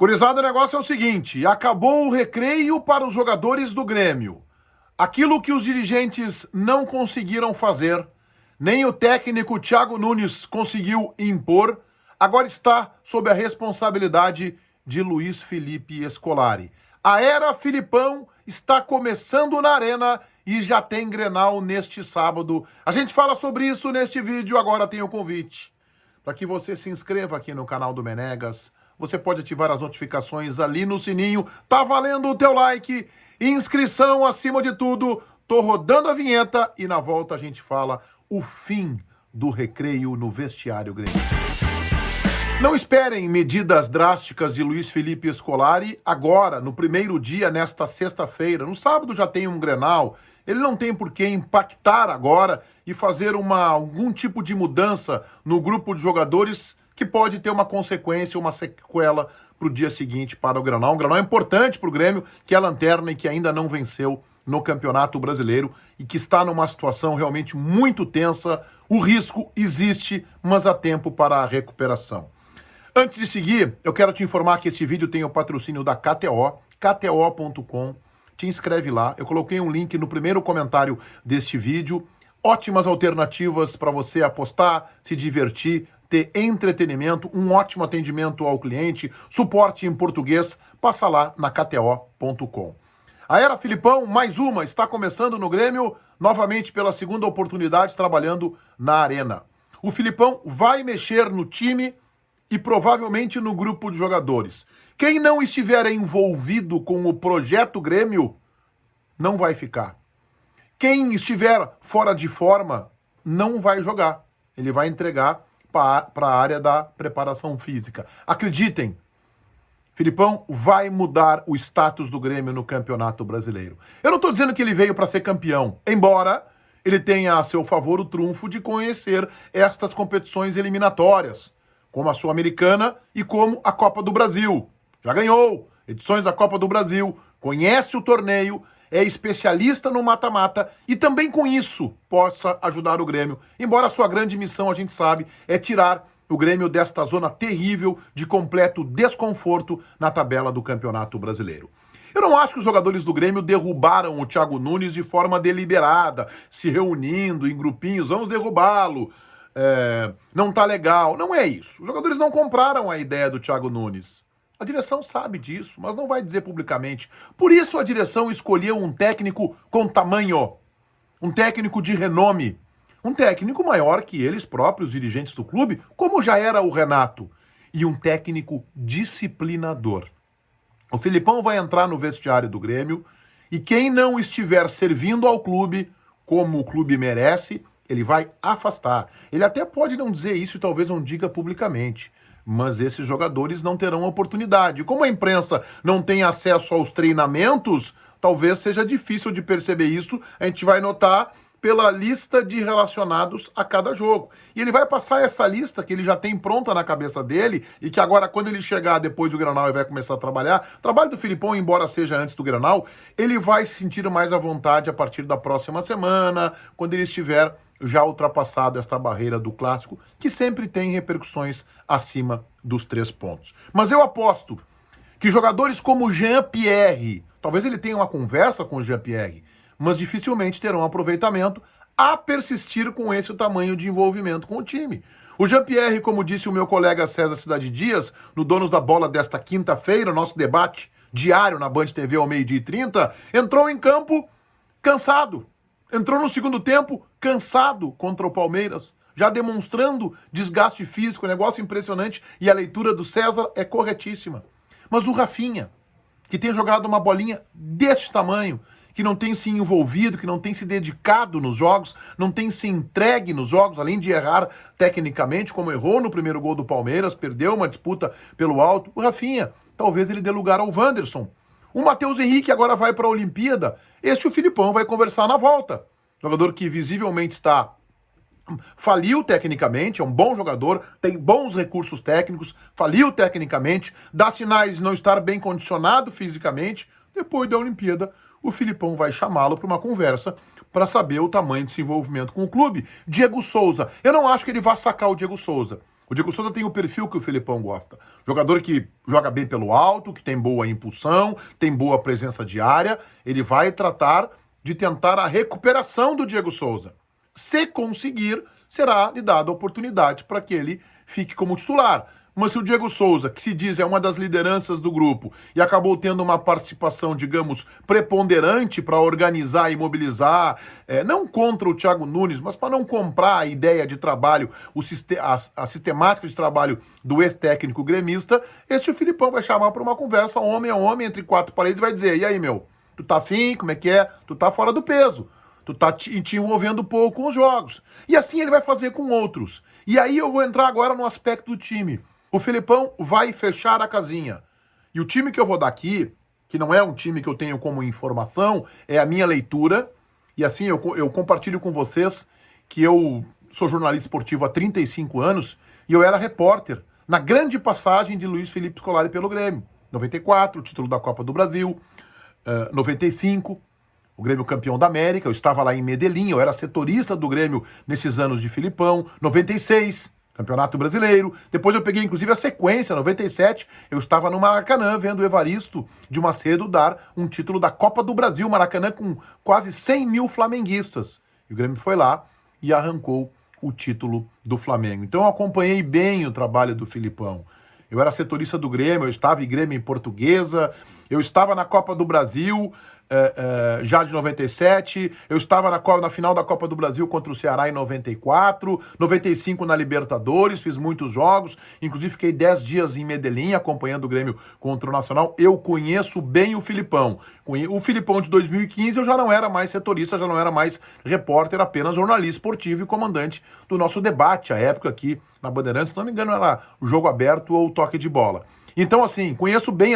Gurizada, o negócio é o seguinte, acabou o recreio para os jogadores do Grêmio. Aquilo que os dirigentes não conseguiram fazer, nem o técnico Thiago Nunes conseguiu impor, agora está sob a responsabilidade de Luiz Felipe Scolari. A era Filipão está começando na Arena e já tem Grenal neste sábado. A gente fala sobre isso neste vídeo, agora tem o convite para que você se inscreva aqui no canal do Menegas. Você pode ativar as notificações ali no sininho. Tá valendo o teu like. Inscrição acima de tudo. Tô rodando a vinheta e na volta a gente fala o fim do recreio no vestiário gremista. Não esperem medidas drásticas de Luiz Felipe Scolari agora, no primeiro dia, nesta sexta-feira. No sábado já tem um Grenal. Ele não tem por que impactar agora e fazer algum tipo de mudança no grupo de jogadores que pode ter uma consequência, uma sequela para o dia seguinte para o Grenal. Um Grenal importante para o Grêmio, que é a lanterna e que ainda não venceu no Campeonato Brasileiro e que está numa situação realmente muito tensa. O risco existe, mas há tempo para a recuperação. Antes de seguir, eu quero te informar que este vídeo tem o patrocínio da KTO, kto.com. Te inscreve lá. Eu coloquei um link no primeiro comentário deste vídeo. Ótimas alternativas para você apostar, se divertir, ter entretenimento, um ótimo atendimento ao cliente, suporte em português. Passa lá na kto.com. A era Filipão, mais uma, está começando no Grêmio, novamente pela segunda oportunidade, trabalhando na Arena. O Filipão vai mexer no time e provavelmente no grupo de jogadores. Quem não estiver envolvido com o projeto Grêmio, não vai ficar. Quem estiver fora de forma, não vai jogar. Ele vai entregar para a área da preparação física. Acreditem, Filipão vai mudar o status do Grêmio no Campeonato Brasileiro. Eu não estou dizendo que ele veio para ser campeão, embora ele tenha a seu favor o trunfo de conhecer estas competições eliminatórias, como a Sul-Americana e como a Copa do Brasil. Já ganhou edições da Copa do Brasil, conhece o torneio, é especialista no mata-mata e também com isso possa ajudar o Grêmio. Embora a sua grande missão, a gente sabe, é tirar o Grêmio desta zona terrível de completo desconforto na tabela do Campeonato Brasileiro. Eu não acho que os jogadores do Grêmio derrubaram o Thiago Nunes de forma deliberada, se reunindo em grupinhos, vamos derrubá-lo, não tá legal. Não é isso. Os jogadores não compraram a ideia do Thiago Nunes. A direção sabe disso, mas não vai dizer publicamente. Por isso a direção escolheu um técnico com tamanho, um técnico de renome, um técnico maior que eles próprios, dirigentes do clube, como já era o Renato, e um técnico disciplinador. O Filipão vai entrar no vestiário do Grêmio e quem não estiver servindo ao clube como o clube merece, ele vai afastar. Ele até pode não dizer isso e talvez não diga publicamente, mas esses jogadores não terão oportunidade. Como a imprensa não tem acesso aos treinamentos, talvez seja difícil de perceber isso. A gente vai notar pela lista de relacionados a cada jogo. E ele vai passar essa lista que ele já tem pronta na cabeça dele e que agora, quando ele chegar depois do Grenal e vai começar a trabalhar, o trabalho do Filipão, embora seja antes do Grenal, ele vai se sentir mais à vontade a partir da próxima semana, quando ele estiver já ultrapassado esta barreira do clássico, que sempre tem repercussões acima dos 3 pontos. Mas eu aposto que jogadores como Jean-Pierre, talvez ele tenha uma conversa com o Jean-Pierre, mas dificilmente terão aproveitamento a persistir com esse tamanho de envolvimento com o time. O Jean-Pierre, como disse o meu colega César Cidade Dias, no Donos da Bola desta quinta-feira, nosso debate diário na Band TV ao 12h30, entrou em campo cansado. Entrou no segundo tempo cansado contra o Palmeiras, já demonstrando desgaste físico, negócio impressionante, e a leitura do César é corretíssima. Mas o Rafinha, que tem jogado uma bolinha deste tamanho, que não tem se envolvido, que não tem se dedicado nos jogos, não tem se entregue nos jogos, além de errar tecnicamente, como errou no primeiro gol do Palmeiras, perdeu uma disputa pelo alto. O Rafinha, talvez ele dê lugar ao Wanderson. O Matheus Henrique agora vai para a Olimpíada. Este o Filipão vai conversar na volta. Jogador que visivelmente faliu tecnicamente, é um bom jogador, tem bons recursos técnicos, faliu tecnicamente, dá sinais de não estar bem condicionado fisicamente. Depois da Olimpíada, o Filipão vai chamá-lo para uma conversa para saber o tamanho desse envolvimento com o clube. Diego Souza, eu não acho que ele vá sacar o Diego Souza. O Diego Souza tem o perfil que o Filipão gosta. Jogador que joga bem pelo alto, que tem boa impulsão, tem boa presença de área. Ele vai tratar de tentar a recuperação do Diego Souza. Se conseguir, será lhe dada a oportunidade para que ele fique como titular. Mas se o Diego Souza, que se diz é uma das lideranças do grupo e acabou tendo uma participação, digamos, preponderante para organizar e mobilizar, não contra o Thiago Nunes, mas para não comprar a ideia de trabalho, a sistemática de trabalho do ex-técnico gremista, o Filipão vai chamar para uma conversa homem a homem, entre quatro paredes, e vai dizer, e aí, meu, tu tá afim, como é que é? Tu tá fora do peso. Tu tá te envolvendo pouco com os jogos. E assim ele vai fazer com outros. E aí eu vou entrar agora no aspecto do time. O Filipão vai fechar a casinha. E o time que eu vou dar aqui, que não é um time que eu tenho como informação, é a minha leitura. E assim eu compartilho com vocês que eu sou jornalista esportivo há 35 anos e eu era repórter na grande passagem de Luiz Felipe Scolari pelo Grêmio. 94, o título da Copa do Brasil. 95, o Grêmio campeão da América. Eu estava lá em Medellín, eu era setorista do Grêmio nesses anos de Filipão. 96, Campeonato Brasileiro. Depois eu peguei, inclusive, a sequência. 97, eu estava no Maracanã vendo o Evaristo de Macedo dar um título da Copa do Brasil. Maracanã com quase 100 mil flamenguistas. E o Grêmio foi lá e arrancou o título do Flamengo. Então eu acompanhei bem o trabalho do Filipão. Eu era setorista do Grêmio, eu estava em Grêmio em Portuguesa, eu estava na Copa do Brasil, já de 97, eu estava na final da Copa do Brasil contra o Ceará em 94, 95 na Libertadores, fiz muitos jogos, inclusive fiquei 10 dias em Medellín acompanhando o Grêmio contra o Nacional. Eu conheço bem o Filipão. O Filipão de 2015 eu já não era mais setorista, já não era mais repórter, apenas jornalista esportivo e comandante do nosso debate, à época aqui na Bandeirantes, se não me engano era o Jogo Aberto ou o Toque de Bola. Então, assim, conheço bem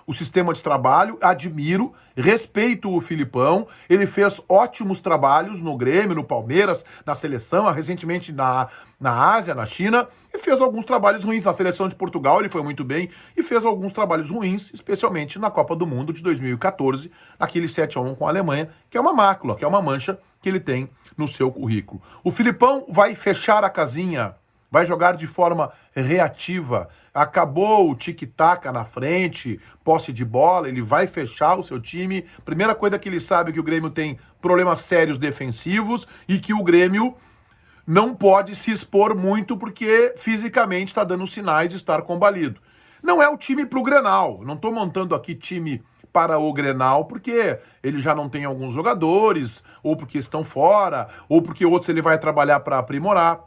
o sistema de trabalho, admiro, respeito o Filipão. Ele fez ótimos trabalhos no Grêmio, no Palmeiras, na seleção, recentemente na Ásia, na China, e fez alguns trabalhos ruins. Na seleção de Portugal ele foi muito bem e fez alguns trabalhos ruins, especialmente na Copa do Mundo de 2014, aquele 7-1 com a Alemanha, que é uma mácula, que é uma mancha que ele tem no seu currículo. O Filipão vai fechar a casinha, vai jogar de forma reativa. Acabou o tic-tac na frente, posse de bola, ele vai fechar o seu time. Primeira coisa que ele sabe é que o Grêmio tem problemas sérios defensivos e que o Grêmio não pode se expor muito porque fisicamente está dando sinais de estar combalido. Não é o time para o Grenal. Não estou montando aqui time para o Grenal porque ele já não tem alguns jogadores, ou porque estão fora, ou porque outros ele vai trabalhar para aprimorar.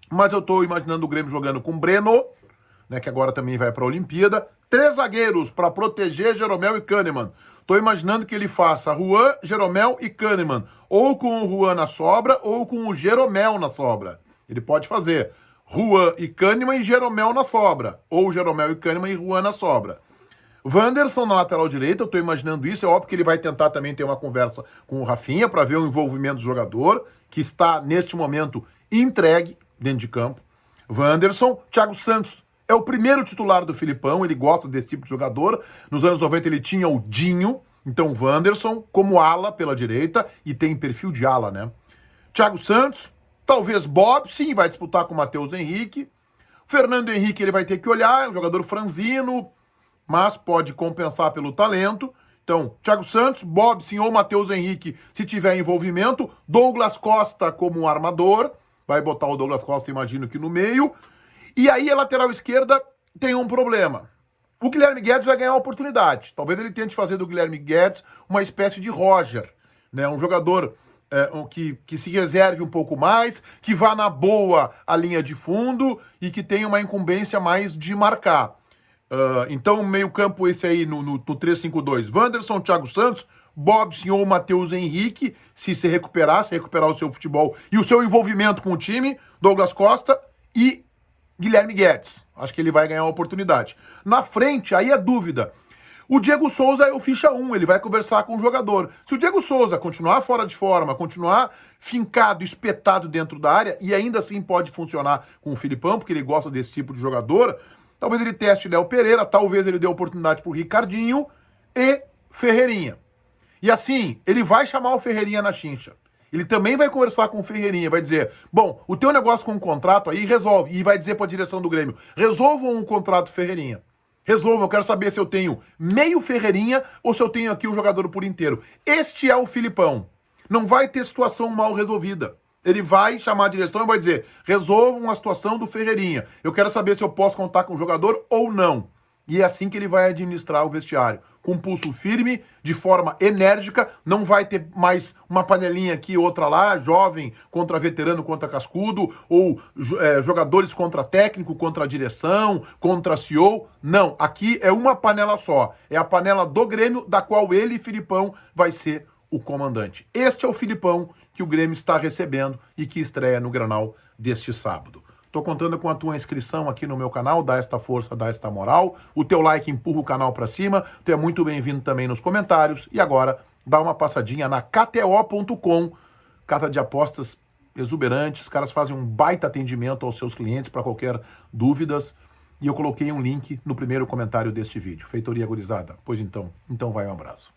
Mas eu estou imaginando o Grêmio jogando com Breno, né, que agora também vai para a Olimpíada. 3 zagueiros para proteger Jeromel e Kahneman. Estou imaginando que ele faça Juan, Jeromel e Kahneman. Ou com o Juan na sobra, ou com o Jeromel na sobra. Ele pode fazer Juan e Kahneman e Jeromel na sobra. Ou Jeromel e Kahneman e Juan na sobra. Wanderson na lateral direita, eu estou imaginando isso. É óbvio que ele vai tentar também ter uma conversa com o Rafinha para ver o envolvimento do jogador, que está, neste momento, entregue dentro de campo. Wanderson, Thiago Santos é o primeiro titular do Filipão, ele gosta desse tipo de jogador. Nos anos 90 ele tinha o Dinho, então Wanderson como ala pela direita, e tem perfil de ala, né? Thiago Santos, talvez Bob, sim, vai disputar com o Matheus Henrique. Fernando Henrique ele vai ter que olhar, é um jogador franzino, mas pode compensar pelo talento. Então, Thiago Santos, Bob, sim, ou Matheus Henrique, se tiver envolvimento. Douglas Costa como armador, vai botar o Douglas Costa, imagino que no meio. E aí a lateral esquerda tem um problema. O Guilherme Guedes vai ganhar uma oportunidade. Talvez ele tente fazer do Guilherme Guedes uma espécie de Roger, né? Um jogador que se reserve um pouco mais, que vá na boa a linha de fundo e que tenha uma incumbência mais de marcar. Então, meio campo esse aí no 3-5-2. Wanderson, Thiago Santos, Bobson ou Matheus Henrique, se recuperar o seu futebol e o seu envolvimento com o time. Douglas Costa e Guilherme Guedes. Acho que ele vai ganhar uma oportunidade. Na frente, aí é dúvida. O Diego Souza é o ficha 1, ele vai conversar com o jogador. Se o Diego Souza continuar fora de forma, continuar fincado, espetado dentro da área, e ainda assim pode funcionar com o Filipão, porque ele gosta desse tipo de jogador, talvez ele teste Léo Pereira, talvez ele dê oportunidade pro Ricardinho e Ferreirinha. E assim, ele vai chamar o Ferreirinha na chincha. Ele também vai conversar com o Ferreirinha, vai dizer, bom, o teu negócio com o contrato aí resolve, e vai dizer para a direção do Grêmio, resolvam um contrato Ferreirinha. Resolvam, eu quero saber se eu tenho meio Ferreirinha ou se eu tenho aqui o jogador por inteiro. Este é o Filipão. Não vai ter situação mal resolvida. Ele vai chamar a direção e vai dizer, resolvam a situação do Ferreirinha. Eu quero saber se eu posso contar com o jogador ou não. E é assim que ele vai administrar o vestiário. Com pulso firme, de forma enérgica, não vai ter mais uma panelinha aqui, outra lá, jovem contra veterano, contra cascudo, ou jogadores contra técnico, contra direção, contra CEO. Não, aqui é uma panela só. É a panela do Grêmio, da qual ele, Filipão, vai ser o comandante. Este é o Filipão que o Grêmio está recebendo e que estreia no Granal deste sábado. Tô contando com a tua inscrição aqui no meu canal, dá esta força, dá esta moral. O teu like empurra o canal para cima. Tu é muito bem-vindo também nos comentários. E agora, dá uma passadinha na KTO.com, casa de apostas exuberantes. Os caras fazem um baita atendimento aos seus clientes para qualquer dúvidas. E eu coloquei um link no primeiro comentário deste vídeo. Feitoria gurizada. Pois então vai um abraço.